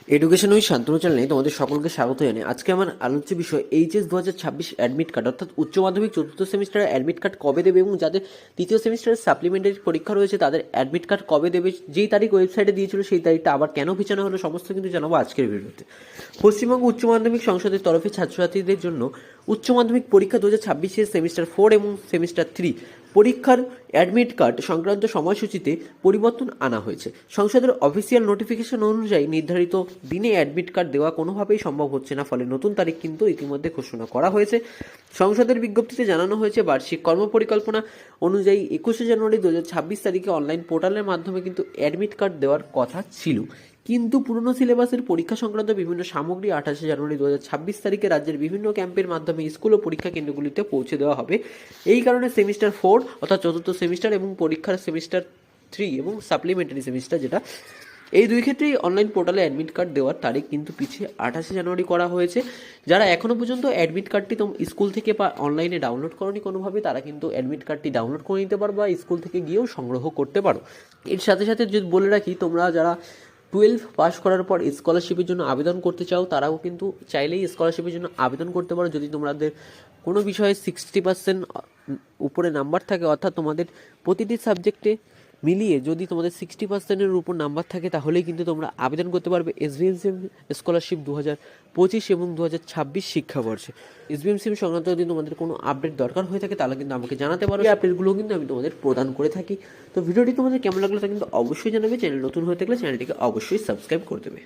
Education with Shantanu চ্যানেলে তোমাদের সকলকে স্বাগত জানাই। আজকে আমার আলোচ্য বিষয় এইচএস 2026 অ্যাডমিট কার্ড, অর্থাৎ উচ্চ মাধ্যমিক চতুর্থ সেমিস্টারের অ্যাডমিট কার্ড কবে দেবে এবং যাদের তৃতীয় সেমিস্টারের সাপ্লিমেন্টারি পরীক্ষা রয়েছে তাদের অ্যাডমিট কার্ড কবে দেবে, যেই তারিখ ওয়েবসাইটে দিয়েছিল সেই তারিখটা আবার কেন পিছানো হলো, সমস্ত কিন্তু জানাবো আজকের ভিডিওতে। পশ্চিমবঙ্গ উচ্চ মাধ্যমিক সংসদের তরফে ছাত্রছাত্রীদের জন্য উচ্চ মাধ্যমিক পরীক্ষা 2026-এর সেমিস্টার 4 এবং সেমিস্টার 3 পরীক্ষার অ্যাডমিট কার্ড সংক্রান্ত সময়সূচিতে পরিবর্তন আনা হয়েছে। সংসদের অফিসিয়াল নোটিফিকেশন অনুযায়ী নির্ধারিত দিনে অ্যাডমিট কার্ড দেওয়া কোনোভাবেই সম্ভব হচ্ছে না, ফলে নতুন তারিখ কিন্তু ইতিমধ্যে ঘোষণা করা হয়েছে। সংসদের বিজ্ঞপ্তিতে জানানো হয়েছে বার্ষিক কর্মপরিকল্পনা অনুযায়ী 21শে জানুয়ারি 2026 তারিখে অনলাইন পোর্টালের মাধ্যমে কিন্তু অ্যাডমিট কার্ড দেওয়ার কথা ছিল, কিন্তু পুরনো সিলেবাসের পরীক্ষা সংক্রান্ত বিভিন্ন সামগ্রী 28শে জানুয়ারি 2026 তারিখে রাজ্যের বিভিন্ন ক্যাম্পের মাধ্যমে স্কুল ও পরীক্ষা কেন্দ্রগুলিতে পৌঁছে দেওয়া হবে। এই কারণে সেমিস্টার 4 অর্থাৎ চতুর্থ সেমিস্টার এবং পরীক্ষার সেমিস্টার 3 এবং সাপ্লিমেন্টারি সেমিস্টার যেটা, এই দুই ক্ষেত্রেই অনলাইন পোর্টালে অ্যাডমিট কার্ড দেওয়ার তারিখ কিন্তু পিছিয়ে 28শে জানুয়ারি করা হয়েছে। যারা এখনও পর্যন্ত অ্যাডমিট কার্ডটি স্কুল থেকে বা অনলাইনে ডাউনলোড করনি কোনোভাবে, তারা কিন্তু অ্যাডমিট কার্ডটি ডাউনলোড করে নিতে পারো বা স্কুল থেকে গিয়েও সংগ্রহ করতে পারো। এর সাথে সাথে যদি বলে রাখি, তোমরা যারা 12 পাস করার পর স্কলারশিপের জন্য আবেদন করতে চাও তারাও কিন্তু চাইলেই স্কলারশিপের জন্য আবেদন করতে পারো, যদি তোমাদের কোনো বিষয়ে 60% উপরে নাম্বার থাকে, অর্থাৎ তোমাদের প্রতিটি সাবজেক্টে মিলিয়ে যদি তোমাদের 60%-এর উপর নাম্বার থাকে তাহলেই কিন্তু তোমরা আবেদন করতে পারবে এসবিএমসিএম স্কলারশিপ 2025 এবং 2026 শিক্ষাবর্ষে। এসবিএমসিএম সংক্রান্ত যদি তোমাদের কোনো আপডেট দরকার হয়ে থাকে তাহলে কিন্তু আমাকে জানাতে পারো, এই আপডেটগুলো কিন্তু আমি তোমাদের প্রদান করে থাকি। তো ভিডিওটি তোমাদের কেমন লাগলো তা কিন্তু অবশ্যই জানাবে। চ্যানেল নতুন হয়ে থাকলে চ্যানেলটিকে অবশ্যই সাবস্ক্রাইব করে দেবে।